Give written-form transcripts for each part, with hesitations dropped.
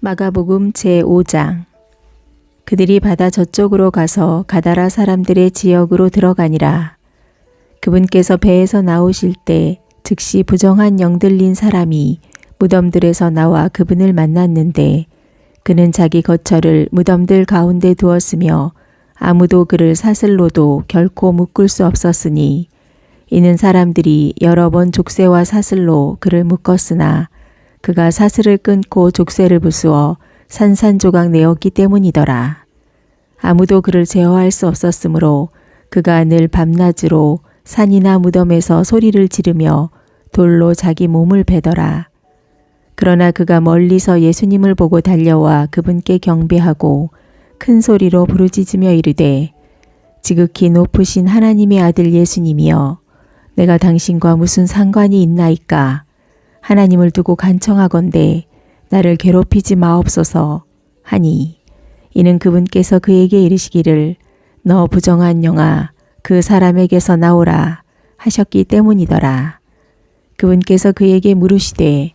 마가복음 제5장. 그들이 바다 저쪽으로 가서 가다라 사람들의 지역으로 들어가니라. 그분께서 배에서 나오실 때 즉시 부정한 영 들린 사람이 무덤들에서 나와 그분을 만났는데 그는 자기 거처를 무덤들 가운데 두었으며 아무도 그를 사슬로도 결코 묶을 수 없었으니 이는 사람들이 여러 번 족쇄와 사슬로 그를 묶었으나 그가 사슬을 끊고 족쇄를 부수어 산산조각 내었기 때문이더라. 아무도 그를 제어할 수 없었으므로 그가 늘 밤낮으로 산이나 무덤에서 소리를 지르며 돌로 자기 몸을 베더라. 그러나 그가 멀리서 예수님을 보고 달려와 그분께 경배하고 큰 소리로 부르짖으며 이르되 지극히 높으신 하나님의 아들 예수님이여 내가 당신과 무슨 상관이 있나이까. 하나님을 두고 간청하건대 나를 괴롭히지 마옵소서 하니 이는 그분께서 그에게 이르시기를 너 부정한 영아 그 사람에게서 나오라 하셨기 때문이더라. 그분께서 그에게 물으시되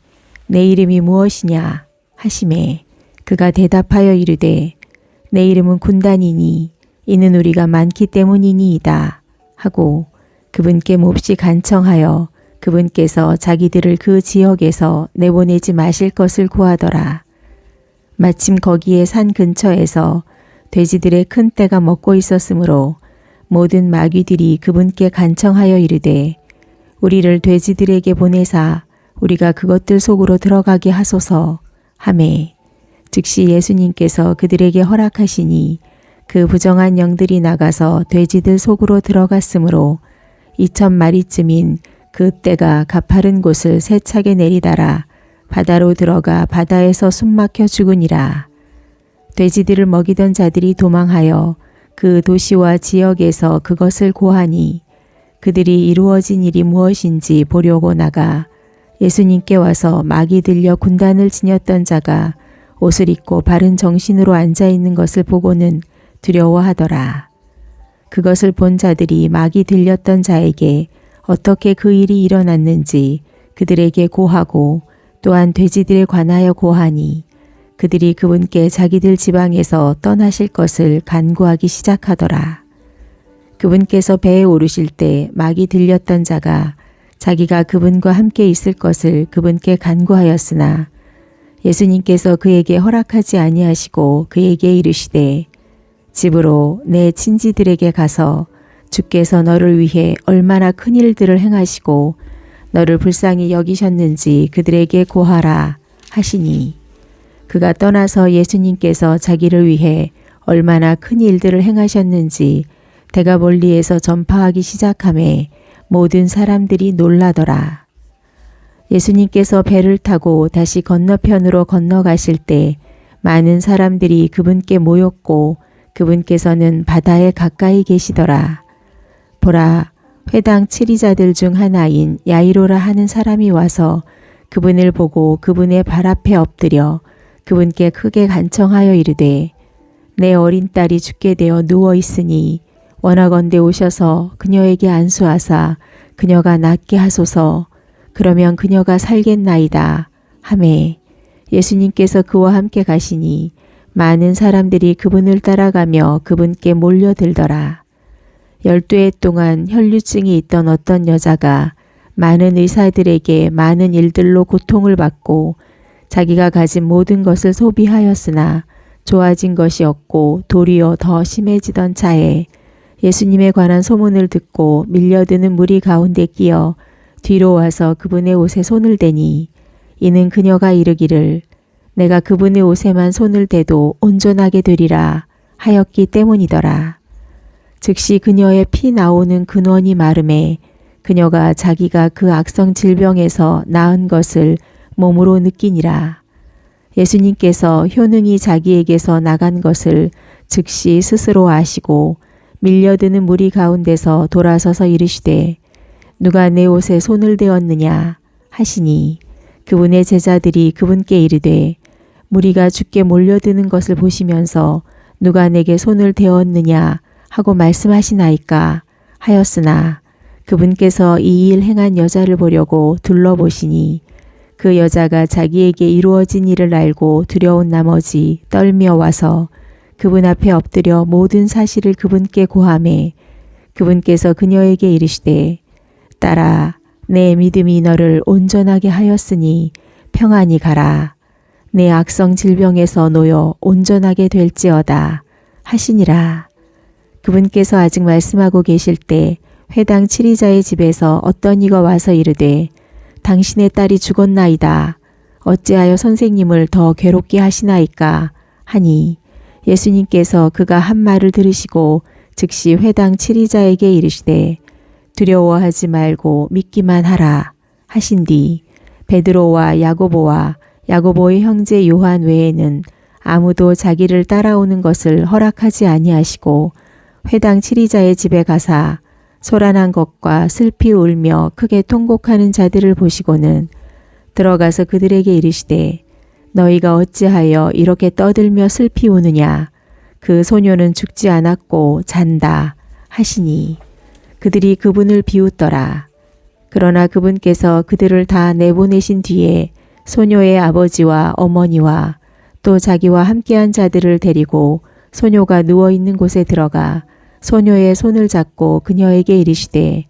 내 이름이 무엇이냐 하시매 그가 대답하여 이르되 내 이름은 군단이니 이는 우리가 많기 때문이니이다 하고 그분께 몹시 간청하여 그분께서 자기들을 그 지역에서 내보내지 마실 것을 구하더라. 마침 거기에 산 근처에서 돼지들의 큰 떼가 먹고 있었으므로 모든 마귀들이 그분께 간청하여 이르되 우리를 돼지들에게 보내사 우리가 그것들 속으로 들어가게 하소서 하매 즉시 예수님께서 그들에게 허락하시니 그 부정한 영들이 나가서 돼지들 속으로 들어갔으므로 2,000마리쯤인 그 떼가 가파른 곳을 세차게 내리다라 바다로 들어가 바다에서 숨막혀 죽으니라. 돼지들을 먹이던 자들이 도망하여 그 도시와 지역에서 그것을 고하니 그들이 이루어진 일이 무엇인지 보려고 나가 예수님께 와서 막이 들려 군단을 지녔던 자가 옷을 입고 바른 정신으로 앉아 있는 것을 보고는 두려워하더라. 그것을 본 자들이 막이 들렸던 자에게 어떻게 그 일이 일어났는지 그들에게 고하고 또한 돼지들에 관하여 고하니 그들이 그분께 자기들 지방에서 떠나실 것을 간구하기 시작하더라. 그분께서 배에 오르실 때 막이 들렸던 자가 자기가 그분과 함께 있을 것을 그분께 간구하였으나 예수님께서 그에게 허락하지 아니하시고 그에게 이르시되 집으로 내 친지들에게 가서 주께서 너를 위해 얼마나 큰 일들을 행하시고 너를 불쌍히 여기셨는지 그들에게 고하라 하시니 그가 떠나서 예수님께서 자기를 위해 얼마나 큰 일들을 행하셨는지 대가 멀리에서 전파하기 시작하매 모든 사람들이 놀라더라. 예수님께서 배를 타고 다시 건너편으로 건너가실 때 많은 사람들이 그분께 모였고 그분께서는 바다에 가까이 계시더라. 보라, 회당 치리자들 중 하나인 야이로라 하는 사람이 와서 그분을 보고 그분의 발 앞에 엎드려 그분께 크게 간청하여 이르되 내 어린 딸이 죽게 되어 누워 있으니 원하건대 오셔서 그녀에게 안수하사 그녀가 낫게 하소서. 그러면 그녀가 살겠나이다 하매 예수님께서 그와 함께 가시니 많은 사람들이 그분을 따라가며 그분께 몰려들더라. 12해 동안 혈류증이 있던 어떤 여자가 많은 의사들에게 많은 일들로 고통을 받고 자기가 가진 모든 것을 소비하였으나 좋아진 것이 없고 도리어 더 심해지던 차에 예수님에 관한 소문을 듣고 밀려드는 무리 가운데 끼어 뒤로 와서 그분의 옷에 손을 대니 이는 그녀가 이르기를 내가 그분의 옷에만 손을 대도 온전하게 되리라 하였기 때문이더라. 즉시 그녀의 피 나오는 근원이 마름에 그녀가 자기가 그 악성 질병에서 나은 것을 몸으로 느끼니라. 예수님께서 효능이 자기에게서 나간 것을 즉시 스스로 아시고 밀려드는 무리 가운데서 돌아서서 이르시되 누가 내 옷에 손을 대었느냐 하시니 그분의 제자들이 그분께 이르되 무리가 주께 몰려드는 것을 보시면서 누가 내게 손을 대었느냐 하고 말씀하시나이까 하였으나 그분께서 이 일 행한 여자를 보려고 둘러보시니 그 여자가 자기에게 이루어진 일을 알고 두려운 나머지 떨며 와서 그분 앞에 엎드려 모든 사실을 그분께 고하매 그분께서 그녀에게 이르시되 딸아 내 믿음이 너를 온전하게 하였으니 평안히 가라. 내 악성 질병에서 놓여 온전하게 될지어다 하시니라. 그분께서 아직 말씀하고 계실 때 회당 치리자의 집에서 어떤 이가 와서 이르되 당신의 딸이 죽었나이다. 어찌하여 선생님을 더 괴롭게 하시나이까 하니 예수님께서 그가 한 말을 들으시고 즉시 회당 치리자에게 이르시되 두려워하지 말고 믿기만 하라 하신 뒤 베드로와 야고보와 야고보의 형제 요한 외에는 아무도 자기를 따라오는 것을 허락하지 아니하시고 회당 치리자의 집에 가사 소란한 것과 슬피 울며 크게 통곡하는 자들을 보시고는 들어가서 그들에게 이르시되 너희가 어찌하여 이렇게 떠들며 슬피 우느냐. 그 소녀는 죽지 않았고 잔다 하시니 그들이 그분을 비웃더라. 그러나 그분께서 그들을 다 내보내신 뒤에 소녀의 아버지와 어머니와 또 자기와 함께한 자들을 데리고 소녀가 누워있는 곳에 들어가 소녀의 손을 잡고 그녀에게 이르시되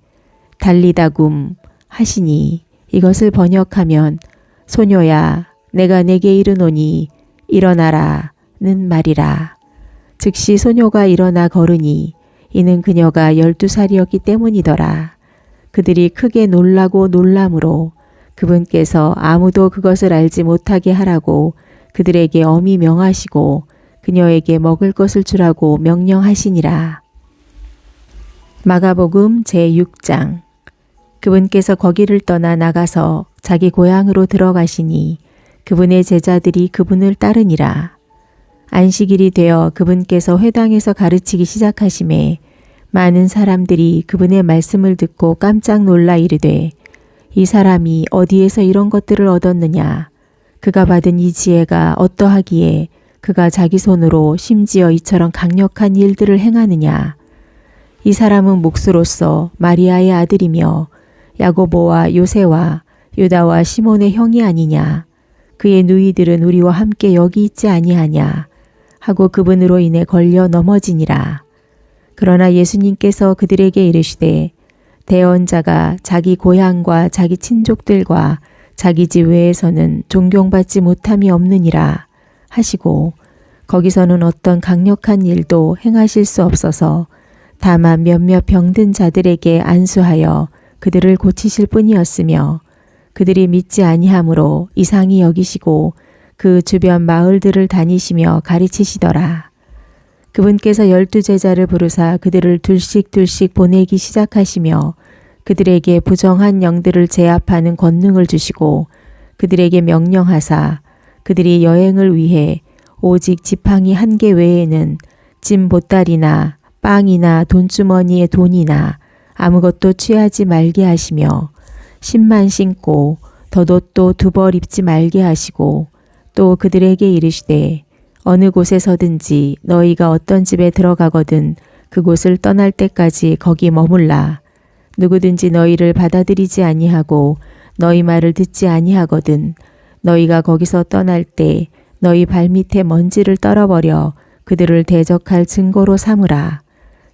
달리다굼 하시니 이것을 번역하면 소녀야 내가 내게 이르노니 일어나라는 말이라. 즉시 소녀가 일어나 걸으니 이는 그녀가 12살이었기 때문이더라. 그들이 크게 놀라고 놀람으로 그분께서 아무도 그것을 알지 못하게 하라고 그들에게 엄히 명하시고 그녀에게 먹을 것을 주라고 명령하시니라. 마가복음 제6장. 그분께서 거기를 떠나 나가서 자기 고향으로 들어가시니 그분의 제자들이 그분을 따르니라. 안식일이 되어 그분께서 회당에서 가르치기 시작하심에 많은 사람들이 그분의 말씀을 듣고 깜짝 놀라 이르되 이 사람이 어디에서 이런 것들을 얻었느냐. 그가 받은 이 지혜가 어떠하기에 그가 자기 손으로 심지어 이처럼 강력한 일들을 행하느냐. 이 사람은 목수로서 마리아의 아들이며 야고보와 요새와 유다와 시몬의 형이 아니냐. 그의 누이들은 우리와 함께 여기 있지 아니하냐 하고 그분으로 인해 걸려 넘어지니라. 그러나 예수님께서 그들에게 이르시되 대언자가 자기 고향과 자기 친족들과 자기 집 외에서는 존경받지 못함이 없느니라 하시고 거기서는 어떤 강력한 일도 행하실 수 없어서 다만 몇몇 병든 자들에게 안수하여 그들을 고치실 뿐이었으며 그들이 믿지 아니하므로 이상히 여기시고 그 주변 마을들을 다니시며 가르치시더라. 그분께서 12제자를 부르사 그들을 둘씩 보내기 시작하시며 그들에게 부정한 영들을 제압하는 권능을 주시고 그들에게 명령하사 그들이 여행을 위해 오직 지팡이 한 개 외에는 짐 보따리나 빵이나 돈주머니에 돈이나 아무것도 취하지 말게 하시며 신만 신고 덧옷도 2벌 입지 말게 하시고 또 그들에게 이르시되 어느 곳에서든지 너희가 어떤 집에 들어가거든 그곳을 떠날 때까지 거기 머물라. 누구든지 너희를 받아들이지 아니하고 너희 말을 듣지 아니하거든 너희가 거기서 떠날 때 너희 발밑에 먼지를 떨어버려 그들을 대적할 증거로 삼으라.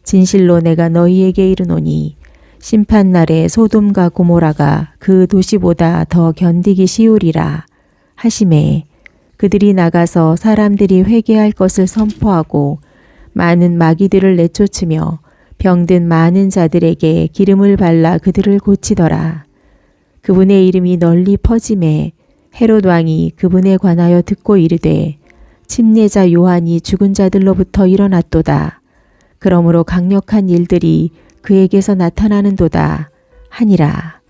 진실로 내가 너희에게 이르노니 심판날에 소돔과 고모라가 그 도시보다 더 견디기 쉬우리라 하시매 그들이 나가서 사람들이 회개할 것을 선포하고 많은 마귀들을 내쫓으며 병든 많은 자들에게 기름을 발라 그들을 고치더라. 그분의 이름이 널리 퍼짐에 헤롯 왕이 그분에 관하여 듣고 이르되 침례자 요한이 죽은 자들로부터 일어났도다. 그러므로 강력한 일들이 그에게서 나타나는도다 하니라.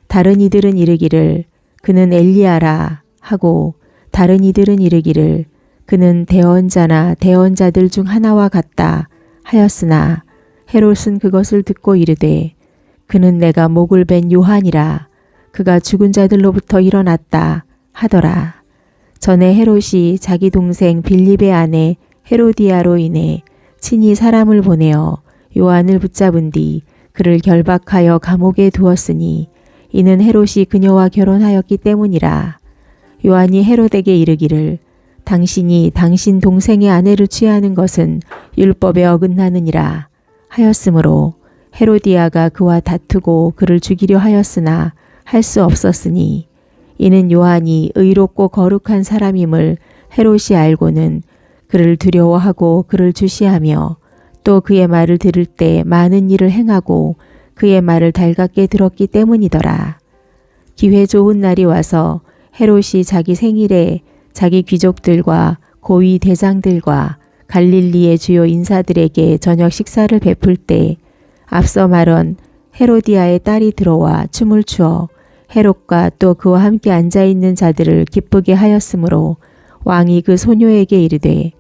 다른 이들은 이르기를 그는 엘리야라 하고 다른 이들은 이르기를 그는 대언자나 대언자들 중 하나와 같다 하였으나 헤롯은 그것을 듣고 이르되 그는 내가 목을 벤 요한이라. 그가 죽은 자들로부터 일어났다 하더라. 전에 헤롯이 자기 동생 빌립의 아내 헤로디아로 인해 친히 사람을 보내어 요한을 붙잡은 뒤 그를 결박하여 감옥에 두었으니 이는 헤롯이 그녀와 결혼하였기 때문이라. 요한이 헤롯에게 이르기를 당신이 당신 동생의 아내를 취하는 것은 율법에 어긋나느니라 하였으므로 헤로디아가 그와 다투고 그를 죽이려 하였으나 할 수 없었으니 이는 요한이 의롭고 거룩한 사람임을 헤롯이 알고는 그를 두려워하고 그를 주시하며 또 그의 말을 들을 때 많은 일을 행하고 그의 말을 달갑게 들었기 때문이더라. 기회 좋은 날이 와서 헤롯이 자기 생일에 자기 귀족들과 고위 대장들과 갈릴리의 주요 인사들에게 저녁 식사를 베풀 때 앞서 말한 헤로디아의 딸이 들어와 춤을 추어 헤롯과 또 그와 함께 앉아있는 자들을 기쁘게 하였으므로 왕이 그 소녀에게 이르되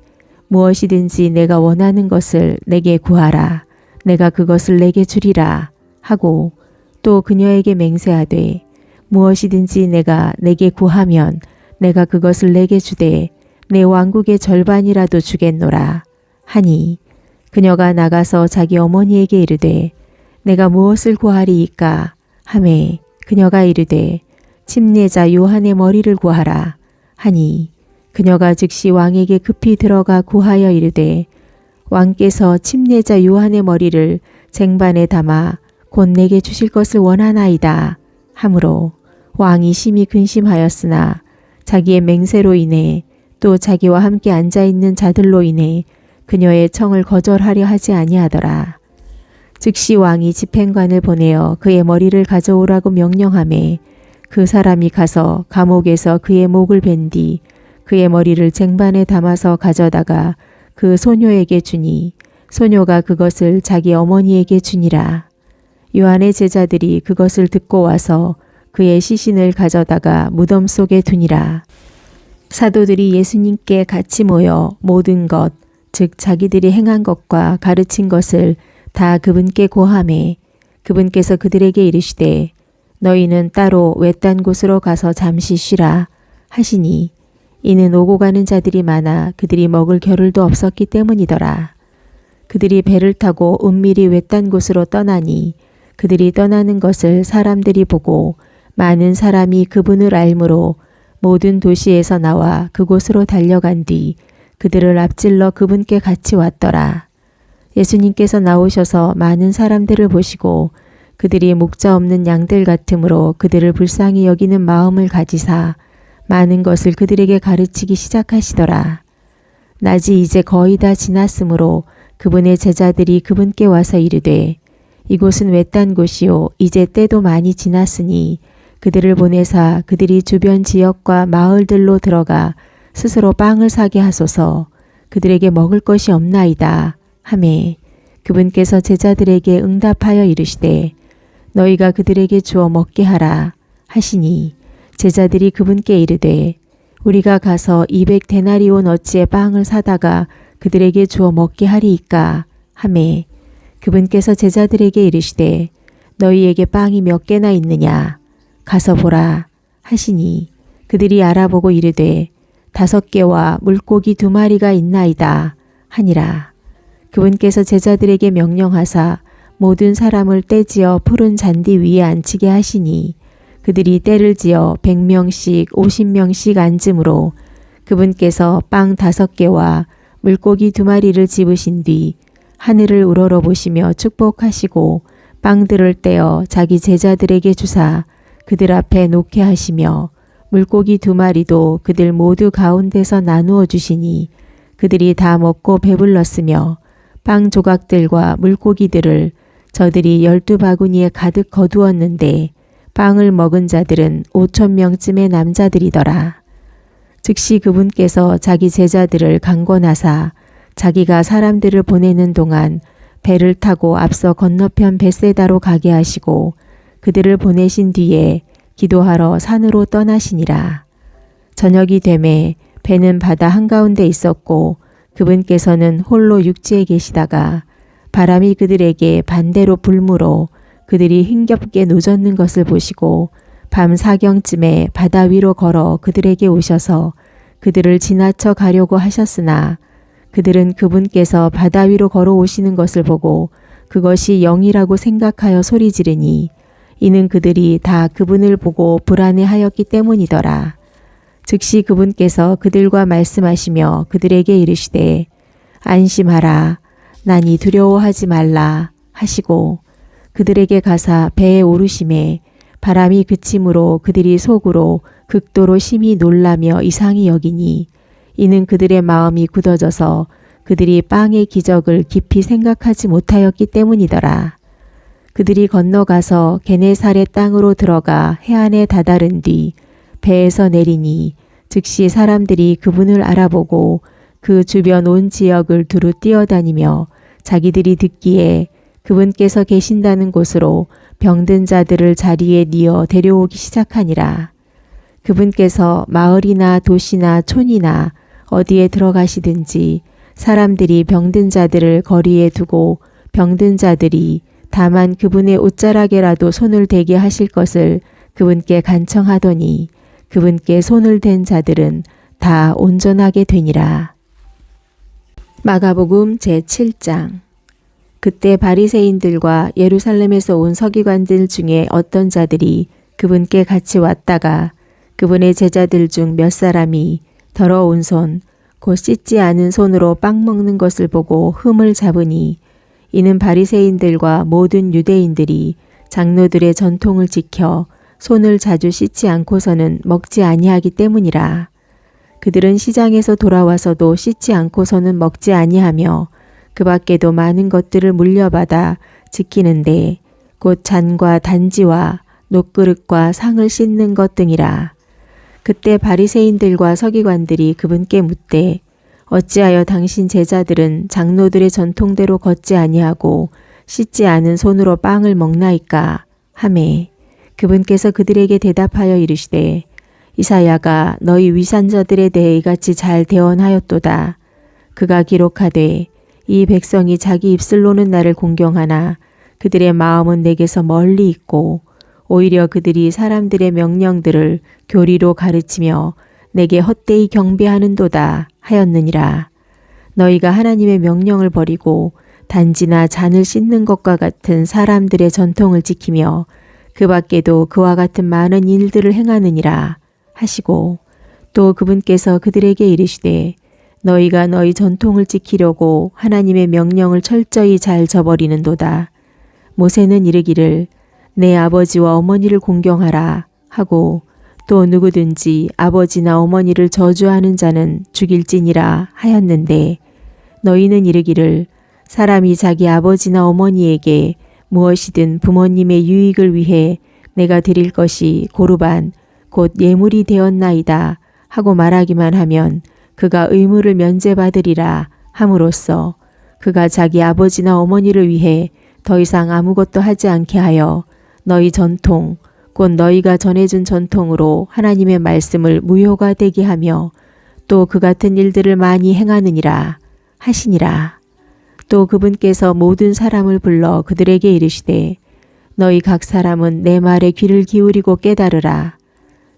무엇이든지 내가 원하는 것을 내게 구하라. 내가 그것을 내게 주리라 하고 또 그녀에게 맹세하되 무엇이든지 내가 내게 구하면 내가 그것을 내게 주되 내 왕국의 절반이라도 주겠노라 하니 그녀가 나가서 자기 어머니에게 이르되 내가 무엇을 구하리이까 하매 그녀가 이르되 침례자 요한의 머리를 구하라 하니 그녀가 즉시 왕에게 급히 들어가 구하여 이르되 왕께서 침례자 요한의 머리를 쟁반에 담아 곧 내게 주실 것을 원하나이다 하므로 왕이 심히 근심하였으나 자기의 맹세로 인해 또 자기와 함께 앉아있는 자들로 인해 그녀의 청을 거절하려 하지 아니하더라. 즉시 왕이 집행관을 보내어 그의 머리를 가져오라고 명령하매 그 사람이 가서 감옥에서 그의 목을 벤 뒤 그의 머리를 쟁반에 담아서 가져다가 그 소녀에게 주니 소녀가 그것을 자기 어머니에게 주니라. 요한의 제자들이 그것을 듣고 와서 그의 시신을 가져다가 무덤 속에 두니라. 사도들이 예수님께 같이 모여 모든 것, 즉 자기들이 행한 것과 가르친 것을 다 그분께 고하매 그분께서 그들에게 이르시되 너희는 따로 외딴 곳으로 가서 잠시 쉬라 하시니 이는 오고 가는 자들이 많아 그들이 먹을 겨를도 없었기 때문이더라. 그들이 배를 타고 은밀히 외딴 곳으로 떠나니 그들이 떠나는 것을 사람들이 보고 많은 사람이 그분을 알므로 모든 도시에서 나와 그곳으로 달려간 뒤 그들을 앞질러 그분께 같이 왔더라. 예수님께서 나오셔서 많은 사람들을 보시고 그들이 목자 없는 양들 같으므로 그들을 불쌍히 여기는 마음을 가지사 많은 것을 그들에게 가르치기 시작하시더라. 낮이 이제 거의 다 지났으므로 그분의 제자들이 그분께 와서 이르되 이곳은 외딴 곳이요 이제 때도 많이 지났으니 그들을 보내사 그들이 주변 지역과 마을들로 들어가 스스로 빵을 사게 하소서. 그들에게 먹을 것이 없나이다 하매 그분께서 제자들에게 응답하여 이르시되 너희가 그들에게 주어 먹게 하라 하시니 제자들이 그분께 이르되 우리가 가서 200데나리온 어치의 빵을 사다가 그들에게 주어 먹게 하리이까 하매 그분께서 제자들에게 이르시되 너희에게 빵이 몇 개나 있느냐 가서 보라 하시니 그들이 알아보고 이르되 5개와 물고기 2마리가 있나이다 하니라. 그분께서 제자들에게 명령하사 모든 사람을 떼지어 푸른 잔디 위에 앉히게 하시니 그들이 떼를 지어 100명씩 50명씩 앉음으로 그분께서 빵 5개와 물고기 2마리를 집으신 뒤 하늘을 우러러 보시며 축복하시고 빵들을 떼어 자기 제자들에게 주사 그들 앞에 놓게 하시며 물고기 2마리도 그들 모두 가운데서 나누어 주시니 그들이 다 먹고 배불렀으며 빵 조각들과 물고기들을 저들이 12바구니에 가득 거두었는데 빵을 먹은 자들은 5,000명쯤의 남자들이더라. 즉시 그분께서 자기 제자들을 강권하사 자기가 사람들을 보내는 동안 배를 타고 앞서 건너편 벳세다로 가게 하시고 그들을 보내신 뒤에 기도하러 산으로 떠나시니라. 저녁이 되매 배는 바다 한가운데 있었고 그분께서는 홀로 육지에 계시다가 바람이 그들에게 반대로 불므로 그들이 힘겹게 노젓는 것을 보시고 밤 4경쯤에 바다 위로 걸어 그들에게 오셔서 그들을 지나쳐 가려고 하셨으나 그들은 그분께서 바다 위로 걸어오시는 것을 보고 그것이 영이라고 생각하여 소리 지르니 이는 그들이 다 그분을 보고 불안해하였기 때문이더라. 즉시 그분께서 그들과 말씀하시며 그들에게 이르시되 안심하라. 나니 두려워하지 말라 하시고 그들에게 가사 배에 오르심에 바람이 그침으로 그들이 속으로 극도로 심히 놀라며 이상히 여기니 이는 그들의 마음이 굳어져서 그들이 빵의 기적을 깊이 생각하지 못하였기 때문이더라. 그들이 건너가서 게네사렛 땅으로 들어가 해안에 다다른 뒤 배에서 내리니 즉시 사람들이 그분을 알아보고 그 주변 온 지역을 두루 뛰어다니며 자기들이 듣기에 그분께서 계신다는 곳으로 병든 자들을 자리에 뉘어 데려오기 시작하니라. 그분께서 마을이나 도시나 촌이나 어디에 들어가시든지 사람들이 병든 자들을 거리에 두고 병든 자들이 다만 그분의 옷자락에라도 손을 대게 하실 것을 그분께 간청하더니 그분께 손을 댄 자들은 다 온전하게 되니라. 마가복음 제7장. 그때 바리새인들과 예루살렘에서 온 서기관들 중에 어떤 자들이 그분께 같이 왔다가 그분의 제자들 중 몇 사람이 더러운 손, 곧 씻지 않은 손으로 빵 먹는 것을 보고 흠을 잡으니 이는 바리새인들과 모든 유대인들이 장로들의 전통을 지켜 손을 자주 씻지 않고서는 먹지 아니하기 때문이라. 그들은 시장에서 돌아와서도 씻지 않고서는 먹지 아니하며 그 밖에도 많은 것들을 물려받아 지키는데 곧 잔과 단지와 녹그릇과 상을 씻는 것 등이라. 그때 바리새인들과 서기관들이 그분께 묻되 어찌하여 당신 제자들은 장로들의 전통대로 걷지 아니하고 씻지 않은 손으로 빵을 먹나이까 하매 그분께서 그들에게 대답하여 이르시되 이사야가 너희 위선자들에 대해 이같이 잘 대언하였도다. 그가 기록하되 이 백성이 자기 입술로는 나를 공경하나 그들의 마음은 내게서 멀리 있고 오히려 그들이 사람들의 명령들을 교리로 가르치며 내게 헛되이 경배하는도다 하였느니라. 너희가 하나님의 명령을 버리고 단지나 잔을 씻는 것과 같은 사람들의 전통을 지키며 그 밖에도 그와 같은 많은 일들을 행하느니라 하시고 또 그분께서 그들에게 이르시되 너희가 너희 전통을 지키려고 하나님의 명령을 철저히 잘 저버리는도다. 모세는 이르기를 내 아버지와 어머니를 공경하라 하고 또 누구든지 아버지나 어머니를 저주하는 자는 죽일지니라 하였는데 너희는 이르기를 사람이 자기 아버지나 어머니에게 무엇이든 부모님의 유익을 위해 내가 드릴 것이 고르반 곧 예물이 되었나이다 하고 말하기만 하면 그가 의무를 면제받으리라 함으로써 그가 자기 아버지나 어머니를 위해 더 이상 아무것도 하지 않게 하여 너희 전통 곧 너희가 전해준 전통으로 하나님의 말씀을 무효가 되게 하며 또 그 같은 일들을 많이 행하느니라 하시니라. 또 그분께서 모든 사람을 불러 그들에게 이르시되 너희 각 사람은 내 말에 귀를 기울이고 깨달으라.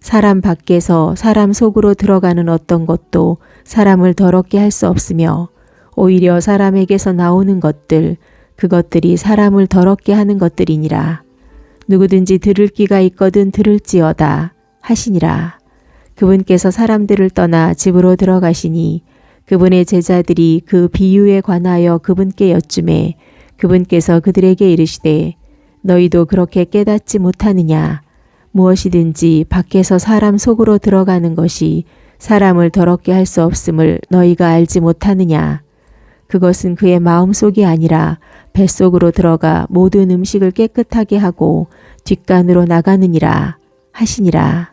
사람 밖에서 사람 속으로 들어가는 어떤 것도 사람을 더럽게 할 수 없으며 오히려 사람에게서 나오는 것들 그것들이 사람을 더럽게 하는 것들이니라. 누구든지 들을 귀가 있거든 들을지어다 하시니라. 그분께서 사람들을 떠나 집으로 들어가시니 그분의 제자들이 그 비유에 관하여 그분께 여쭈매 그분께서 그들에게 이르시되 너희도 그렇게 깨닫지 못하느냐. 무엇이든지 밖에서 사람 속으로 들어가는 것이 사람을 더럽게 할 수 없음을 너희가 알지 못하느냐. 그것은 그의 마음속이 아니라 뱃속으로 들어가 모든 음식을 깨끗하게 하고 뒷간으로 나가느니라 하시니라.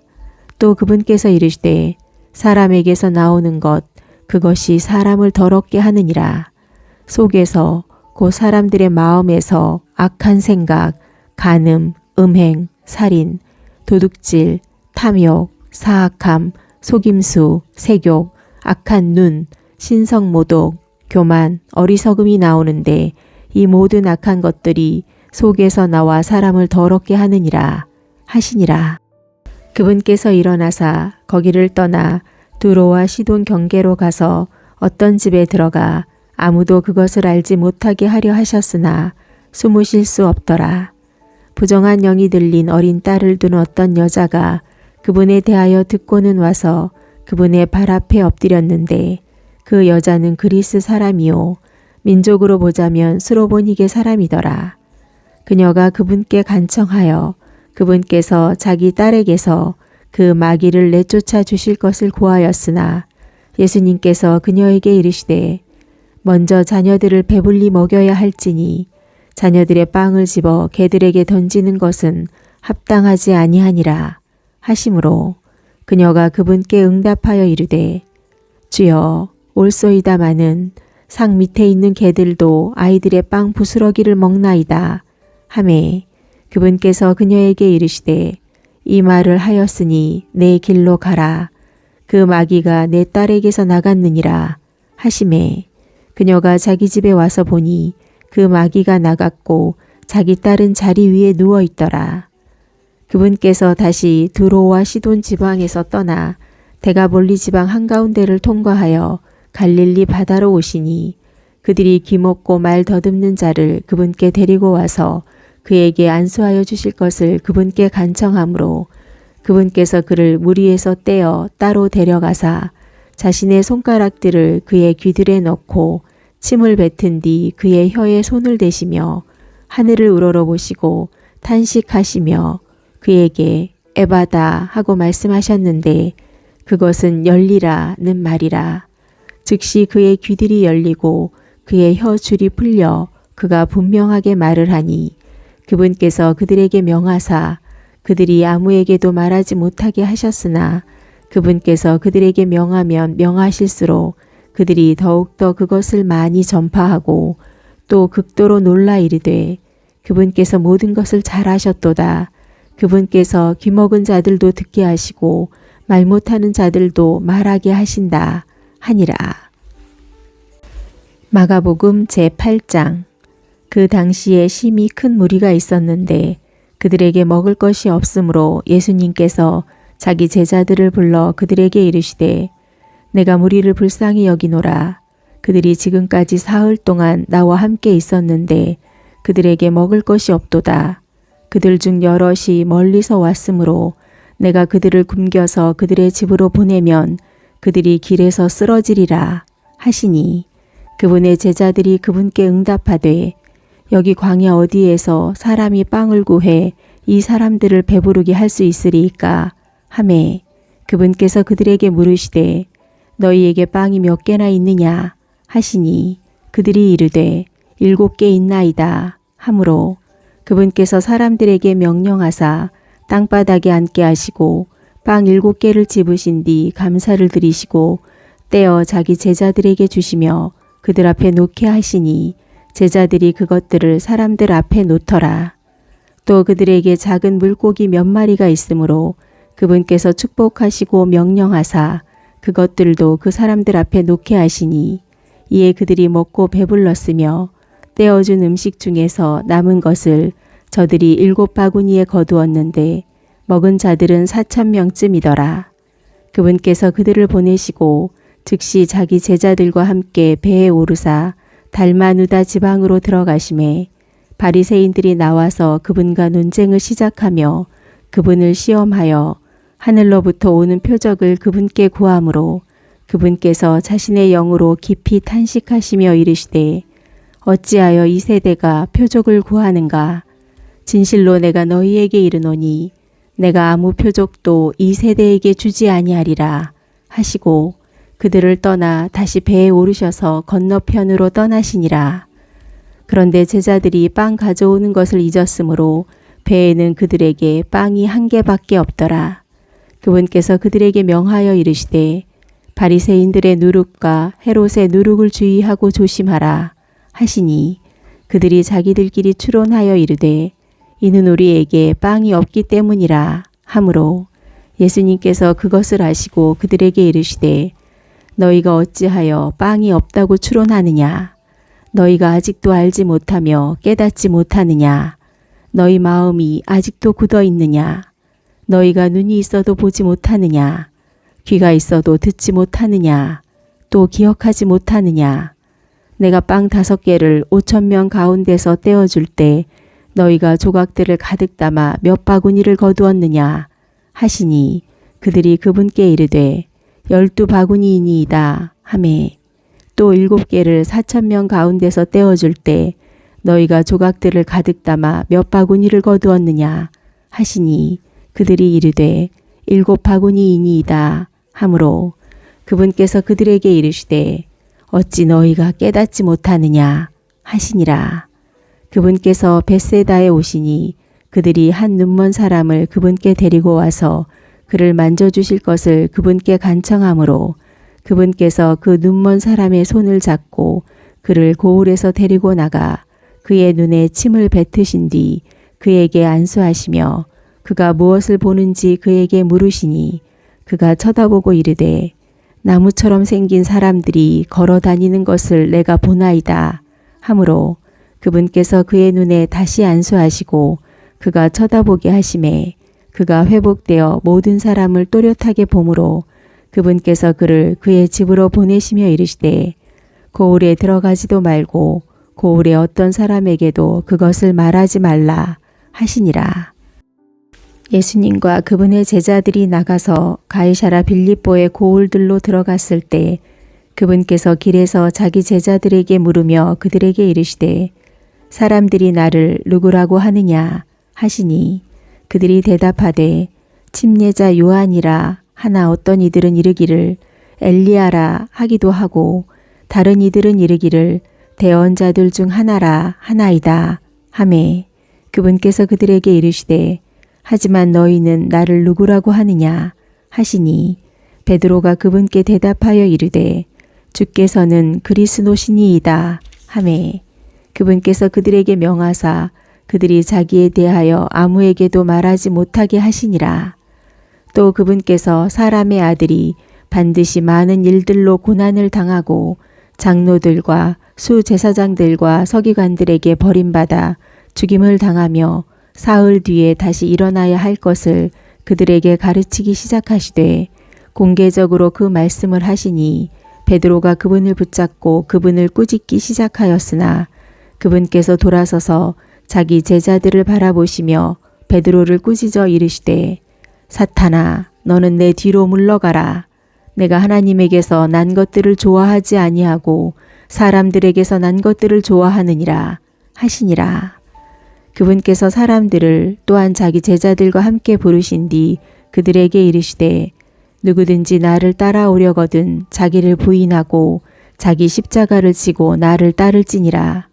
또 그분께서 이르시되 사람에게서 나오는 것 그것이 사람을 더럽게 하느니라. 속에서 곧 사람들의 마음에서 악한 생각, 간음, 음행, 살인, 도둑질, 탐욕, 사악함, 속임수, 색욕, 악한 눈, 신성모독, 교만, 어리석음이 나오는데 이 모든 악한 것들이 속에서 나와 사람을 더럽게 하느니라 하시니라. 그분께서 일어나사 거기를 떠나 두로와 시돈 경계로 가서 어떤 집에 들어가 아무도 그것을 알지 못하게 하려 하셨으나 숨으실 수 없더라. 부정한 영이 들린 어린 딸을 둔 어떤 여자가 그분에 대하여 듣고는 와서 그분의 발 앞에 엎드렸는데 그 여자는 그리스 사람이요 민족으로 보자면 스로보니게 사람이더라. 그녀가 그분께 간청하여 그분께서 자기 딸에게서 그 마귀를 내쫓아 주실 것을 구하였으나 예수님께서 그녀에게 이르시되 먼저 자녀들을 배불리 먹여야 할지니 자녀들의 빵을 집어 개들에게 던지는 것은 합당하지 아니하니라 하심으로 그녀가 그분께 응답하여 이르되 주여 올소이다마는 상 밑에 있는 개들도 아이들의 빵 부스러기를 먹나이다 하매 그분께서 그녀에게 이르시되 이 말을 하였으니 내 길로 가라 그 마귀가 내 딸에게서 나갔느니라 하시매 그녀가 자기 집에 와서 보니 그 마귀가 나갔고 자기 딸은 자리 위에 누워 있더라. 그분께서 다시 두로와 시돈 지방에서 떠나 데가볼리 지방 한가운데를 통과하여 갈릴리 바다로 오시니 그들이 귀먹고 말 더듬는 자를 그분께 데리고 와서 그에게 안수하여 주실 것을 그분께 간청하므로 그분께서 그를 무리에서 떼어 따로 데려가사 자신의 손가락들을 그의 귀들에 넣고 침을 뱉은 뒤 그의 혀에 손을 대시며 하늘을 우러러보시고 탄식하시며 그에게 에바다 하고 말씀하셨는데 그것은 열리라는 말이라. 즉시 그의 귀들이 열리고 그의 혀 줄이 풀려 그가 분명하게 말을 하니 그분께서 그들에게 명하사 그들이 아무에게도 말하지 못하게 하셨으나 그분께서 그들에게 명하면 명하실수록 그들이 더욱더 그것을 많이 전파하고 또 극도로 놀라 이르되 그분께서 모든 것을 잘하셨도다. 그분께서 귀먹은 자들도 듣게 하시고 말 못하는 자들도 말하게 하신다 하니라. 마가복음 제8장. 그 당시에 심히 큰 무리가 있었는데 그들에게 먹을 것이 없으므로 예수님께서 자기 제자들을 불러 그들에게 이르시되 내가 무리를 불쌍히 여기노라. 그들이 지금까지 사흘 동안 나와 함께 있었는데 그들에게 먹을 것이 없도다. 그들 중 여럿이 멀리서 왔으므로 내가 그들을 굶겨서 그들의 집으로 보내면 그들이 길에서 쓰러지리라 하시니 그분의 제자들이 그분께 응답하되 여기 광야 어디에서 사람이 빵을 구해 이 사람들을 배부르게 할 수 있으리이까 하매 그분께서 그들에게 물으시되 너희에게 빵이 몇 개나 있느냐 하시니 그들이 이르되 7개 있나이다 하므로 그분께서 사람들에게 명령하사 땅바닥에 앉게 하시고 빵 7개를 집으신 뒤 감사를 드리시고 떼어 자기 제자들에게 주시며 그들 앞에 놓게 하시니 제자들이 그것들을 사람들 앞에 놓더라. 또 그들에게 작은 물고기 몇 마리가 있으므로 그분께서 축복하시고 명령하사 그것들도 그 사람들 앞에 놓게 하시니 이에 그들이 먹고 배불렀으며 떼어준 음식 중에서 남은 것을 저들이 7바구니에 거두었는데 먹은 자들은 4,000명쯤이더라. 그분께서 그들을 보내시고 즉시 자기 제자들과 함께 배에 오르사 달마누다 지방으로 들어가심에 바리새인들이 나와서 그분과 논쟁을 시작하며 그분을 시험하여 하늘로부터 오는 표적을 그분께 구하므로 그분께서 자신의 영으로 깊이 탄식하시며 이르시되 어찌하여 이 세대가 표적을 구하는가? 진실로 내가 너희에게 이르노니 내가 아무 표적도 이 세대에게 주지 아니하리라 하시고 그들을 떠나 다시 배에 오르셔서 건너편으로 떠나시니라. 그런데 제자들이 빵 가져오는 것을 잊었으므로 배에는 그들에게 빵이 1개밖에 없더라. 그분께서 그들에게 명하여 이르시되 바리새인들의 누룩과 헤롯의 누룩을 주의하고 조심하라 하시니 그들이 자기들끼리 추론하여 이르되 이는 우리에게 빵이 없기 때문이라 하므로 예수님께서 그것을 아시고 그들에게 이르시되 너희가 어찌하여 빵이 없다고 추론하느냐? 너희가 아직도 알지 못하며 깨닫지 못하느냐? 너희 마음이 아직도 굳어 있느냐? 너희가 눈이 있어도 보지 못하느냐? 귀가 있어도 듣지 못하느냐? 또 기억하지 못하느냐? 내가 빵 5개를 5,000명 가운데서 떼어줄 때 너희가 조각들을 가득 담아 몇 바구니를 거두었느냐 하시니 그들이 그분께 이르되 12바구니이니이다 하매 또 7개를 4,000명 가운데서 떼어줄 때 너희가 조각들을 가득 담아 몇 바구니를 거두었느냐 하시니 그들이 이르되 7바구니이니이다 하므로 그분께서 그들에게 이르시되 어찌 너희가 깨닫지 못하느냐 하시니라. 그분께서 벳세다에 오시니 그들이 한 눈먼 사람을 그분께 데리고 와서 그를 만져주실 것을 그분께 간청하므로 그분께서 그 눈먼 사람의 손을 잡고 그를 고울에서 데리고 나가 그의 눈에 침을 뱉으신 뒤 그에게 안수하시며 그가 무엇을 보는지 그에게 물으시니 그가 쳐다보고 이르되 나무처럼 생긴 사람들이 걸어 다니는 것을 내가 보나이다 하므로 그분께서 그의 눈에 다시 안수하시고 그가 쳐다보게 하심에 그가 회복되어 모든 사람을 또렷하게 보므로 그분께서 그를 그의 집으로 보내시며 이르시되 고울에 들어가지도 말고 고울의 어떤 사람에게도 그것을 말하지 말라 하시니라. 예수님과 그분의 제자들이 나가서 가이사랴 빌립보의 고울들로 들어갔을 때 그분께서 길에서 자기 제자들에게 물으며 그들에게 이르시되 사람들이 나를 누구라고 하느냐 하시니 그들이 대답하되 침례자 요한이라 하나 어떤 이들은 이르기를 엘리야라 하기도 하고 다른 이들은 이르기를 대언자들 중 하나라 하나이다 하매 그분께서 그들에게 이르시되 하지만 너희는 나를 누구라고 하느냐 하시니 베드로가 그분께 대답하여 이르되 주께서는 그리스도시니이다 하매 그분께서 그들에게 명하사 그들이 자기에 대하여 아무에게도 말하지 못하게 하시니라. 또 그분께서 사람의 아들이 반드시 많은 일들로 고난을 당하고 장로들과 수제사장들과 서기관들에게 버림받아 죽임을 당하며 사흘 뒤에 다시 일어나야 할 것을 그들에게 가르치기 시작하시되 공개적으로 그 말씀을 하시니 베드로가 그분을 붙잡고 그분을 꾸짖기 시작하였으나 그분께서 돌아서서 자기 제자들을 바라보시며 베드로를 꾸짖어 이르시되 사탄아 너는 내 뒤로 물러가라. 내가 하나님에게서 난 것들을 좋아하지 아니하고 사람들에게서 난 것들을 좋아하느니라 하시니라. 그분께서 사람들을 또한 자기 제자들과 함께 부르신 뒤 그들에게 이르시되 누구든지 나를 따라오려거든 자기를 부인하고 자기 십자가를 지고 나를 따를지니라.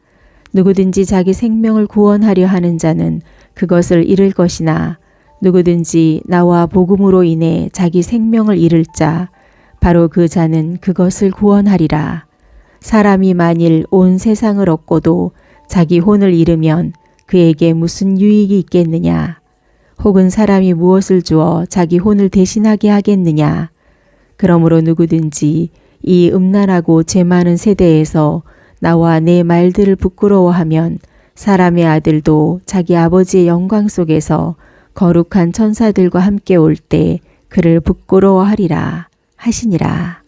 누구든지 자기 생명을 구원하려 하는 자는 그것을 잃을 것이나 누구든지 나와 복음으로 인해 자기 생명을 잃을 자 바로 그 자는 그것을 구원하리라. 사람이 만일 온 세상을 얻고도 자기 혼을 잃으면 그에게 무슨 유익이 있겠느냐? 혹은 사람이 무엇을 주어 자기 혼을 대신하게 하겠느냐? 그러므로 누구든지 이 음란하고 죄 많은 세대에서 나와 내 말들을 부끄러워하면 사람의 아들도 자기 아버지의 영광 속에서 거룩한 천사들과 함께 올 때 그를 부끄러워하리라 하시니라.